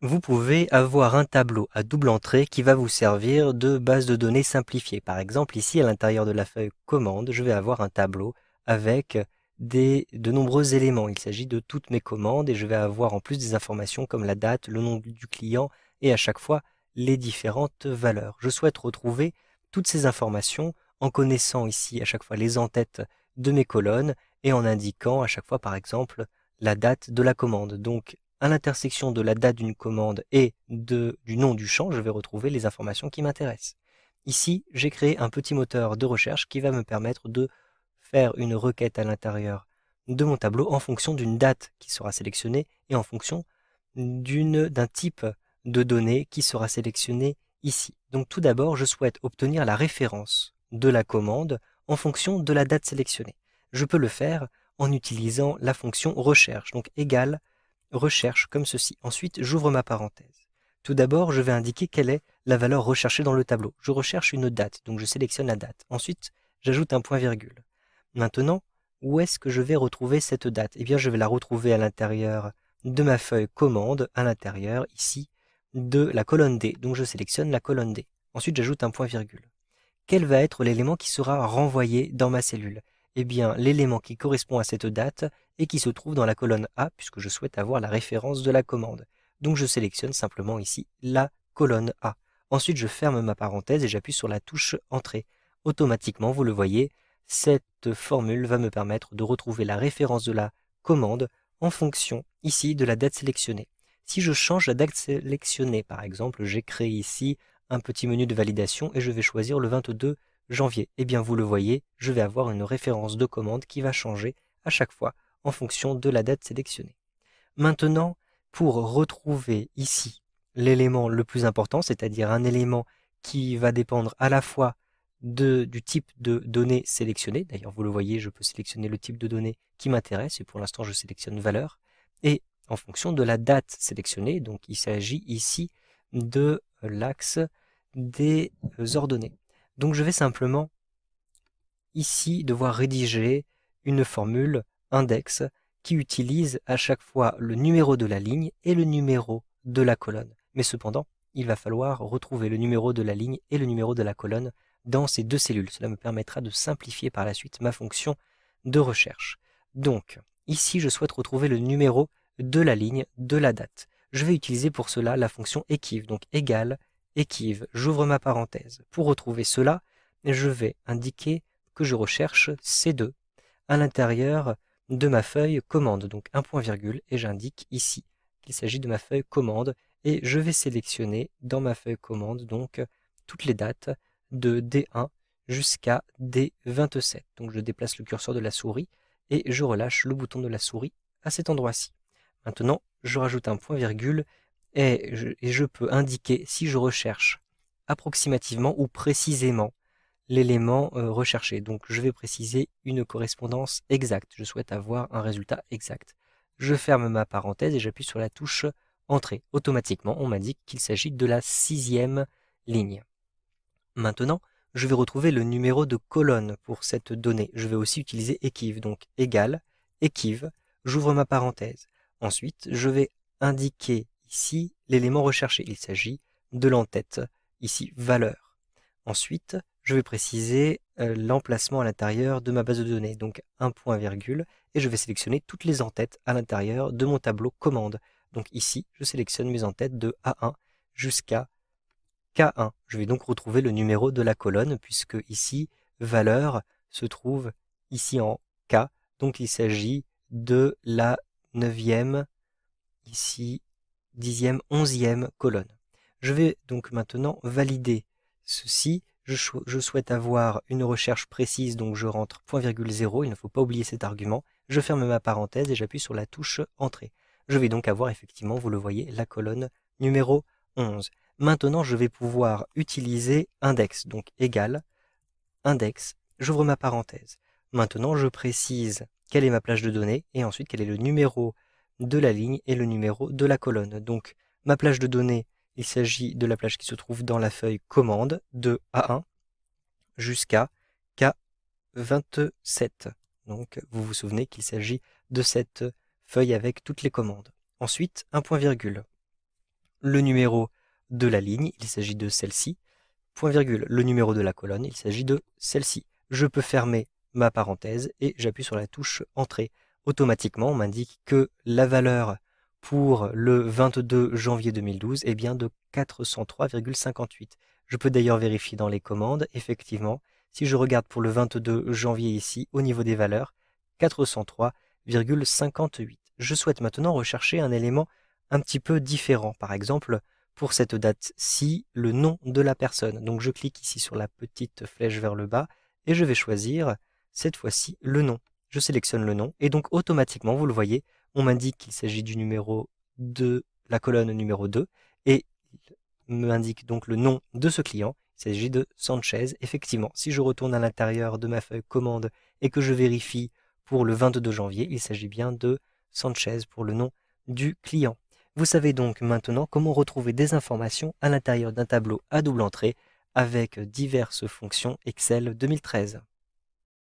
Vous pouvez avoir un tableau à double entrée qui va vous servir de base de données simplifiée. Par exemple, ici, à l'intérieur de la feuille commande, je vais avoir un tableau avec de nombreux éléments. Il s'agit de toutes mes commandes et je vais avoir en plus des informations comme la date, le nom du client et à chaque fois les différentes valeurs. Je souhaite retrouver toutes ces informations en connaissant ici à chaque fois les en-têtes de mes colonnes et en indiquant à chaque fois, par exemple, la date de la commande. Donc, à l'intersection de la date d'une commande et du nom du champ, je vais retrouver les informations qui m'intéressent. Ici, j'ai créé un petit moteur de recherche qui va me permettre de faire une requête à l'intérieur de mon tableau en fonction d'une date qui sera sélectionnée et en fonction d'un type de données qui sera sélectionné ici. Donc tout d'abord, je souhaite obtenir la référence de la commande en fonction de la date sélectionnée. Je peux le faire en utilisant la fonction recherche, donc égale recherche comme ceci. Ensuite, j'ouvre ma parenthèse. Tout d'abord, je vais indiquer quelle est la valeur recherchée dans le tableau. Je recherche une date, donc je sélectionne la date. Ensuite, j'ajoute un point-virgule. Maintenant, où est-ce que je vais retrouver cette date? Eh bien, je vais la retrouver à l'intérieur de ma feuille commande, à l'intérieur, ici, de la colonne D. Donc, je sélectionne la colonne D. Ensuite, j'ajoute un point-virgule. Quel va être l'élément qui sera renvoyé dans ma cellule? Eh bien, l'élément qui correspond à cette date et qui se trouve dans la colonne A, puisque je souhaite avoir la référence de la commande. Donc je sélectionne simplement ici la colonne A. Ensuite, je ferme ma parenthèse et j'appuie sur la touche Entrée. Automatiquement, vous le voyez, cette formule va me permettre de retrouver la référence de la commande en fonction ici de la date sélectionnée. Si je change la date sélectionnée, par exemple, j'ai créé ici un petit menu de validation et je vais choisir le 22 janvier. Eh bien, vous le voyez, je vais avoir une référence de commande qui va changer à chaque fois en fonction de la date sélectionnée. Maintenant, pour retrouver ici l'élément le plus important, c'est-à-dire un élément qui va dépendre à la fois du type de données sélectionnées, d'ailleurs vous le voyez, je peux sélectionner le type de données qui m'intéresse, et pour l'instant je sélectionne valeur, et en fonction de la date sélectionnée, donc il s'agit ici de l'axe des ordonnées. Donc je vais simplement ici devoir rédiger une formule index qui utilise à chaque fois le numéro de la ligne et le numéro de la colonne. Mais cependant, il va falloir retrouver le numéro de la ligne et le numéro de la colonne dans ces deux cellules. Cela me permettra de simplifier par la suite ma fonction de recherche. Donc, ici, je souhaite retrouver le numéro de la ligne de la date. Je vais utiliser pour cela la fonction equiv, donc égale equiv. J'ouvre ma parenthèse. Pour retrouver cela, je vais indiquer que je recherche C2 à l'intérieur de ma feuille commande, donc un point virgule, et j'indique ici qu'il s'agit de ma feuille commande, et je vais sélectionner dans ma feuille commande donc toutes les dates de D1 jusqu'à D27. Donc je déplace le curseur de la souris et je relâche le bouton de la souris à cet endroit-ci. Maintenant, je rajoute un point virgule et je peux indiquer si je recherche approximativement ou précisément l'élément recherché. Donc je vais préciser une correspondance exacte. Je souhaite avoir un résultat exact. Je ferme ma parenthèse et j'appuie sur la touche Entrée. Automatiquement, on m'indique qu'il s'agit de la 6e ligne. Maintenant, je vais retrouver le numéro de colonne pour cette donnée. Je vais aussi utiliser equiv, donc égal, equiv, j'ouvre ma parenthèse. Ensuite, je vais indiquer ici l'élément recherché. Il s'agit de l'entête, ici valeur. Ensuite, je vais préciser l'emplacement à l'intérieur de ma base de données, donc un point virgule, et je vais sélectionner toutes les entêtes à l'intérieur de mon tableau commande. Donc ici, je sélectionne mes entêtes de A1 jusqu'à K1. Je vais donc retrouver le numéro de la colonne, puisque ici, valeur se trouve ici en K, donc il s'agit de la 9e, ici 10e, 11e colonne. Je vais donc maintenant valider ceci. Je souhaite avoir une recherche précise, donc je rentre .0, il ne faut pas oublier cet argument. Je ferme ma parenthèse et j'appuie sur la touche Entrée. Je vais donc avoir effectivement, vous le voyez, la colonne numéro 11. Maintenant, je vais pouvoir utiliser index, donc égal, index, j'ouvre ma parenthèse. Maintenant, je précise quelle est ma plage de données et ensuite quel est le numéro de la ligne et le numéro de la colonne. Donc, ma plage de données, il s'agit de la plage qui se trouve dans la feuille commande de A1 jusqu'à K27. Donc, vous vous souvenez qu'il s'agit de cette feuille avec toutes les commandes. Ensuite, un point virgule. le numéro de la ligne, il s'agit de celle-ci, point virgule, le numéro de la colonne, il s'agit de celle-ci. Je peux fermer ma parenthèse et j'appuie sur la touche Entrée. Automatiquement, on m'indique que la valeur pour le 22 janvier 2012 est bien de 403,58. Je peux d'ailleurs vérifier dans les commandes, effectivement, si je regarde pour le 22 janvier ici, au niveau des valeurs, 403,58. Je souhaite maintenant rechercher un élément un petit peu différent. Par exemple, pour cette date-ci, le nom de la personne. Donc je clique ici sur la petite flèche vers le bas et je vais choisir cette fois-ci le nom. Je sélectionne le nom et donc automatiquement, vous le voyez, on m'indique qu'il s'agit du numéro de la colonne numéro 2 et il m'indique donc le nom de ce client. Il s'agit de Sanchez. Effectivement, si je retourne à l'intérieur de ma feuille commande et que je vérifie pour le 22 janvier, il s'agit bien de Sanchez pour le nom du client. Vous savez donc maintenant comment retrouver des informations à l'intérieur d'un tableau à double entrée avec diverses fonctions Excel 2013.